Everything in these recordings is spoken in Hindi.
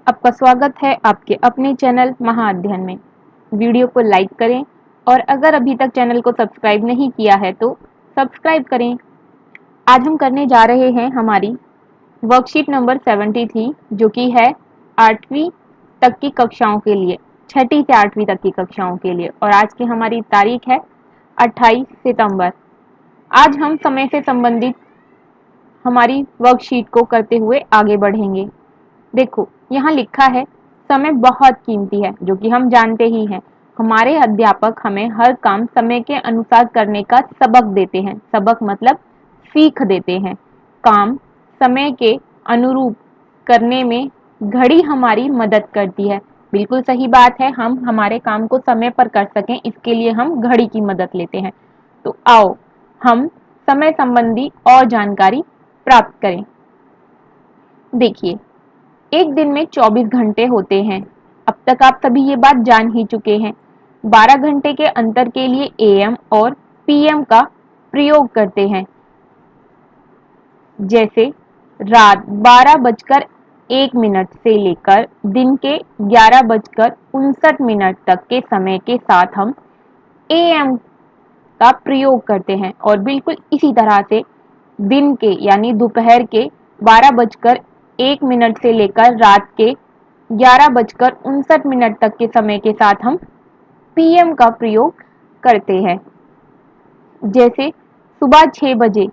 आपका स्वागत है आपके अपने चैनल महाअध्ययन में। वीडियो को लाइक करें और अगर अभी तक चैनल को सब्सक्राइब नहीं किया है तो सब्सक्राइब करें। आज हम करने जा रहे हैं हमारी वर्कशीट नंबर 73 जो कि है 8वीं तक की कक्षाओं के लिए, 6ठी से 8वीं तक की कक्षाओं के लिए। और आज की हमारी तारीख है 28 सितंबर। आज हम समय से संबंधित हमारी वर्कशीट को करते हुए आगे बढ़ेंगे। देखो यहाँ लिखा है समय बहुत कीमती है, जो कि हम जानते ही हैं। हमारे अध्यापक हमें हर काम समय के अनुसार करने का सबक देते हैं। सबक मतलब सीख देते हैं। काम समय के अनुरूप करने में घड़ी हमारी मदद करती है। बिल्कुल सही बात है, हम हमारे काम को समय पर कर सकें इसके लिए हम घड़ी की मदद लेते हैं। तो आओ हम समय संबंधी और जानकारी प्राप्त करें। देखिए, एक दिन में 24 घंटे होते हैं। अब तक आप सभी ये बात जान ही चुके हैं। 12 घंटे के अंतर के लिए एएम और पीएम का प्रयोग करते हैं। जैसे रात 12:01 से लेकर दिन के 11:59 तक के समय के साथ हम एएम का प्रयोग करते हैं और बिल्कुल इसी तरह से दिन के यानी दोपहर के 12:01 से लेकर रात के 11:59 तक के समय के साथ हम पीएम का प्रयोग करते हैं। जैसे सुबह 6 बजे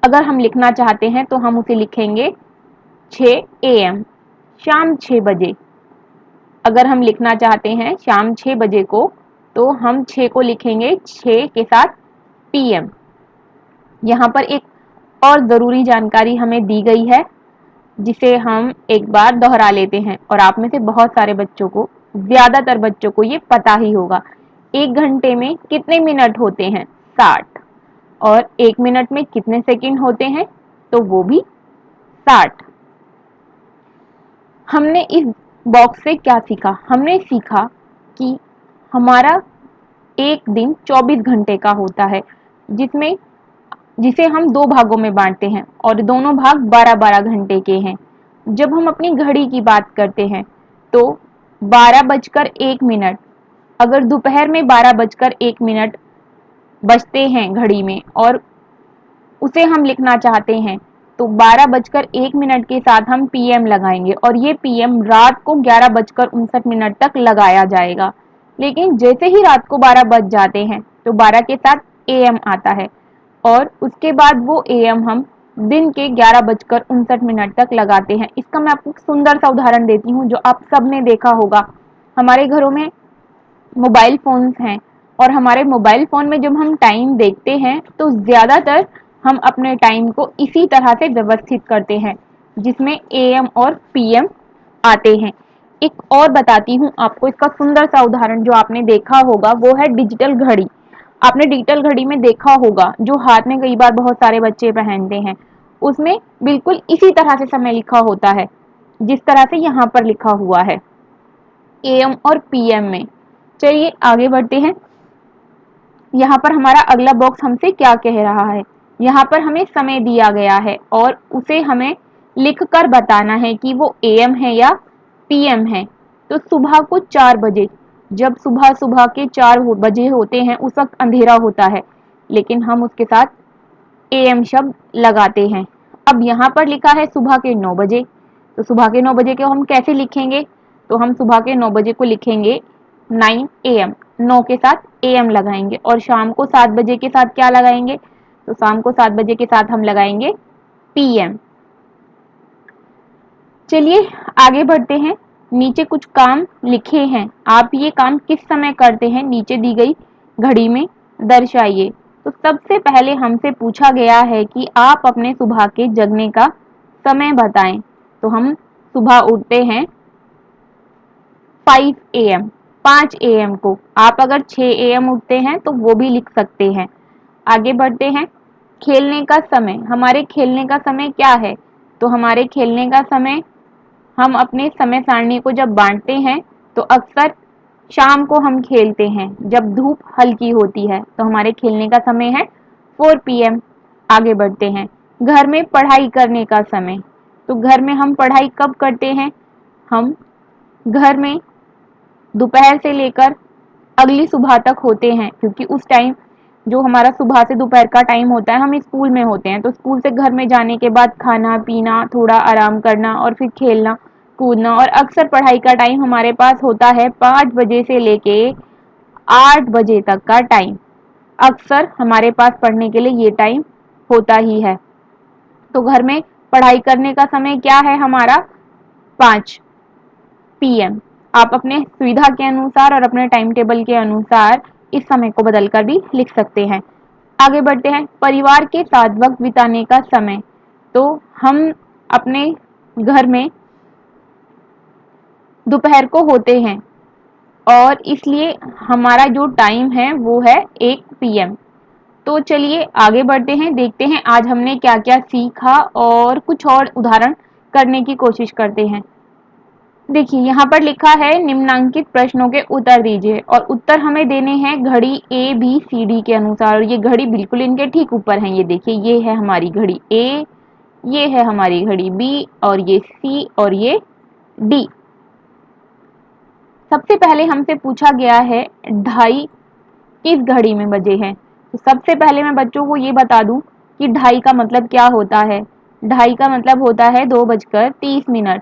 अगर हम लिखना चाहते हैं तो हम उसे लिखेंगे 6 एएम। शाम 6 बजे अगर हम लिखना चाहते हैं शाम 6 बजे को, तो हम 6 को लिखेंगे 6 के साथ पीएम। यहाँ पर एक और ज़रूरी जानकारी हमें दी गई है जिसे हम एक बार दोहरा लेते हैं और आप में से बहुत सारे बच्चों को, ज़्यादातर बच्चों को ये पता ही होगा। 1 घंटे में कितने मिनट होते हैं? 60। और 1 मिनट में कितने सेकंड होते हैं? तो वो भी 60। हमने इस बॉक्स से क्या सीखा? हमने सीखा कि हमारा एक दिन 24 घंटे का होता है, जिसे हम 2 भागों में बांटते हैं और दोनों भाग 12-12 घंटे के हैं। जब हम अपनी घड़ी की बात करते हैं तो 12:01, अगर दोपहर में 12:01 बजते हैं घड़ी में और उसे हम लिखना चाहते हैं तो 12:01 के साथ हम पीएम लगाएंगे और ये पीएम रात को 11:59 तक लगाया जाएगा। लेकिन जैसे ही रात को 12 बज जाते हैं तो 12 के साथ एएम आता है और उसके बाद वो एएम हम दिन के 11:59 तक लगाते हैं। इसका मैं आपको एक सुंदर सा उदाहरण देती हूँ जो आप सबने देखा होगा। हमारे घरों में मोबाइल फ़ोन्स हैं और हमारे मोबाइल फ़ोन में जब हम टाइम देखते हैं तो ज़्यादातर हम अपने टाइम को इसी तरह से व्यवस्थित करते हैं जिसमें एएम और पीएम आते हैं। एक और बताती हूँ आपको इसका सुंदर सा उदाहरण जो आपने देखा होगा, वो है डिजिटल घड़ी। आपने डिजिटल घड़ी में देखा होगा जो हाथ में कई बार बहुत सारे बच्चे पहनते हैं, उसमें बिल्कुल इसी तरह से समय लिखा होता है जिस तरह से यहाँ पर लिखा हुआ है एएम और पीएम में। चलिए आगे बढ़ते हैं। यहाँ पर हमारा अगला बॉक्स हमसे क्या कह रहा है? यहाँ पर हमें समय दिया गया है और उसे हमें लिखकर बताना है कि वो एएम है या पीएम है। तो सुबह को 4 बजे, जब सुबह सुबह के 4 बजे होते हैं उस वक्त अंधेरा होता है, लेकिन हम उसके साथ एएम शब्द लगाते हैं। अब यहाँ पर लिखा है सुबह के 9 बजे, तो सुबह के 9 बजे को हम कैसे लिखेंगे? तो हम सुबह के 9 बजे को लिखेंगे 9 एएम। 9 के साथ एएम लगाएंगे और शाम को 7 बजे के साथ क्या लगाएंगे? तो शाम को 7 बजे के साथ हम लगाएंगे पीएम। चलिए आगे बढ़ते हैं। नीचे कुछ काम लिखे हैं, आप ये काम किस समय करते हैं नीचे दी गई घड़ी में दर्शाइए। तो सबसे पहले हमसे पूछा गया है कि आप अपने सुबह के जगने का समय बताएं। तो हम सुबह उठते हैं 5 एएम, 5 एएम को। आप अगर 6 एएम उठते हैं तो वो भी लिख सकते हैं। आगे बढ़ते हैं। खेलने का समय, हमारे खेलने का समय क्या है? तो हमारे खेलने का समय, हम अपने समय सारणी को जब बांटते हैं तो अक्सर शाम को हम खेलते हैं जब धूप हल्की होती है, तो हमारे खेलने का समय है 4 पीएम। आगे बढ़ते हैं। घर में पढ़ाई करने का समय, तो घर में हम पढ़ाई कब करते हैं? हम घर में दोपहर से लेकर अगली सुबह तक होते हैं, क्योंकि उस टाइम जो हमारा सुबह से दोपहर का टाइम होता है हम स्कूल में होते हैं। तो स्कूल से घर में जाने के बाद खाना पीना, थोड़ा आराम करना और फिर खेलना कूदना, और अक्सर पढ़ाई का टाइम हमारे पास होता है 5 बजे से लेके 8 बजे तक का टाइम। अक्सर हमारे पास पढ़ने के लिए ये टाइम होता ही है। तो घर में पढ़ाई करने का समय क्या है हमारा? 5 PM। आप अपने सुविधा के अनुसार और अपने टाइम टेबल के अनुसार इस समय को बदलकर भी लिख सकते हैं। आगे बढ़ते हैं, परिवार के साथ वक्त बिताने का समय। तो हम अपने घर में दोपहर को होते हैं और इसलिए हमारा जो टाइम है वो है 1 PM। तो चलिए आगे बढ़ते हैं, देखते हैं आज हमने क्या क्या सीखा और कुछ और उदाहरण करने की कोशिश करते हैं। देखिए यहाँ पर लिखा है निम्नांकित प्रश्नों के उत्तर दीजिए, और उत्तर हमें देने हैं घड़ी ABCD के अनुसार, और ये घड़ी बिल्कुल इनके ठीक ऊपर है। ये देखिए, ये है हमारी घड़ी A, ये है हमारी घड़ी B, और ये C और ये D। सबसे पहले हमसे पूछा गया है ढाई किस घड़ी में बजे हैं। तो सबसे पहले मैं बच्चों को ये बता दूं कि ढाई का मतलब क्या होता है। ढाई का मतलब होता है 2:30।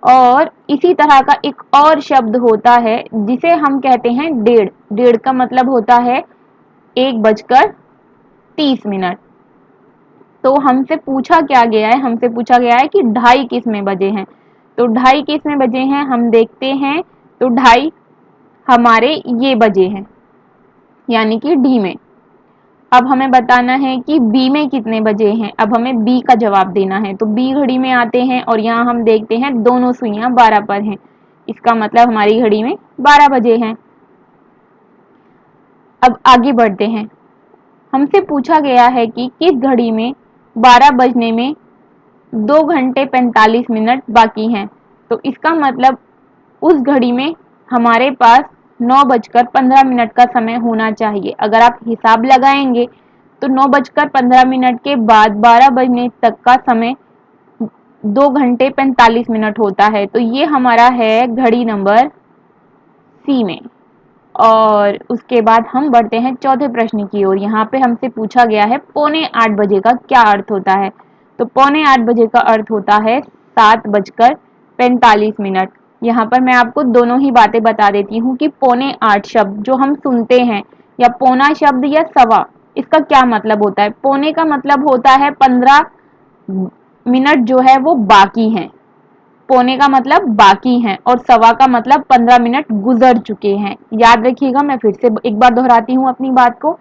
और इसी तरह का एक और शब्द होता है जिसे हम कहते हैं डेढ़। डेढ़ का मतलब होता है 1:30। तो हमसे पूछा क्या गया है? हमसे पूछा गया है कि ढाई किस में बजे हैं। तो ढाई किस में बजे हैं हम देखते हैं। तो ढाई हमारे ये बजे हैं, यानी कि डी में। अब हमें बताना है कि बी में कितने बजे हैं। अब हमें बी का जवाब देना है। तो बी घड़ी में आते हैं और यहाँ हम देखते हैं दोनों सुइयां 12 पर हैं। इसका मतलब हमारी घड़ी में 12 बजे हैं। अब आगे बढ़ते हैं, हमसे पूछा गया है कि किस घड़ी में 12 बजने में 2 घंटे 45 मिनट बाकी हैं। तो इसका मतलब उस घड़ी में हमारे पास 9:15 का समय होना चाहिए। अगर आप हिसाब लगाएंगे तो 9:15 के बाद 12 बजने तक का समय 2 घंटे 45 मिनट होता है। तो ये हमारा है घड़ी नंबर C में। और उसके बाद हम बढ़ते हैं चौथे प्रश्न की ओर। यहाँ पे हमसे पूछा गया है 7:45 का क्या अर्थ होता है। तो 7:45 का अर्थ होता है 7:45। यहाँ पर मैं आपको दोनों ही बातें बता देती हूँ कि 7:45 शब्द जो हम सुनते हैं, या पौना शब्द या सवा, इसका क्या मतलब होता है। पौने का मतलब होता है 15 मिनट जो है वो बाकी हैं। पौने का मतलब बाकी हैं, और सवा का मतलब 15 मिनट गुजर चुके हैं। याद रखिएगा, मैं फिर से एक बार दोहराती हूँ अपनी बात को।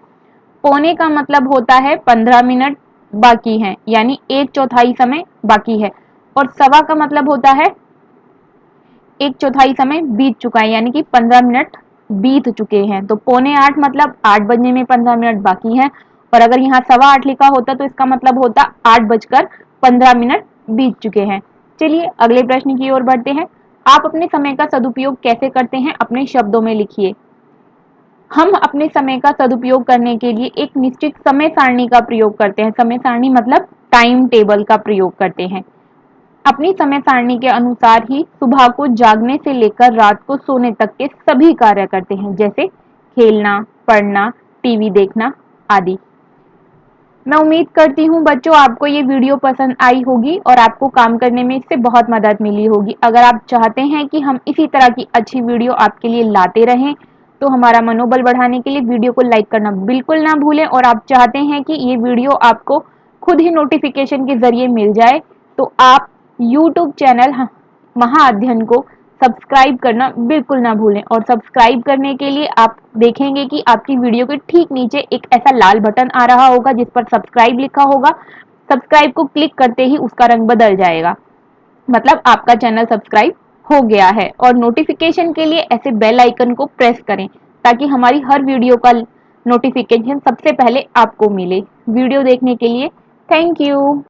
पौने का मतलब होता है 15 मिनट बाकी हैं, यानी 1/4 समय बाकी है। और सवा का मतलब होता है 1/4 समय बीत चुका है, यानी कि 15 मिनट बीत चुके हैं। तो 7:45 मतलब 8 बजने में 15 मिनट बाकी हैं। और अगर यहाँ 7:15 लिखा होता तो इसका मतलब होता 8:15 बीत चुके हैं। चलिए अगले प्रश्न की ओर बढ़ते हैं। आप अपने समय का सदुपयोग कैसे करते हैं, अपने शब्दों में लिखिए। हम अपने समय का सदुपयोग करने के लिए एक निश्चित समय सारणी का प्रयोग करते हैं। समय सारणी मतलब टाइम टेबल का प्रयोग करते हैं। अपनी समय सारणी के अनुसार ही सुबह को जागने से लेकर रात को सोने तक के सभी कार्य करते हैं, जैसे खेलना, पढ़ना, टीवी देखना आदि। मैं उम्मीद करती हूँ बच्चों आपको ये वीडियो पसंद आई होगी और आपको काम करने में इससे बहुत मदद मिली होगी। अगर आप चाहते हैं कि हम इसी तरह की अच्छी वीडियो आपके लिए लाते रहें तो हमारा मनोबल बढ़ाने के लिए वीडियो को लाइक करना बिल्कुल ना भूलें। और आप चाहते हैं कि ये वीडियो आपको खुद ही नोटिफिकेशन के जरिए मिल जाए तो आप यूट्यूब चैनल महाअध्ययन को सब्सक्राइब करना बिल्कुल ना भूलें। और सब्सक्राइब करने के लिए आप देखेंगे कि आपकी वीडियो के ठीक नीचे एक ऐसा लाल बटन आ रहा होगा जिस पर सब्सक्राइब लिखा होगा। सब्सक्राइब को क्लिक करते ही उसका रंग बदल जाएगा, मतलब आपका चैनल सब्सक्राइब हो गया है। और नोटिफिकेशन के लिए ऐसे बेल आइकन को प्रेस करें ताकि हमारी हर वीडियो का नोटिफिकेशन सबसे पहले आपको मिले। वीडियो देखने के लिए थैंक यू।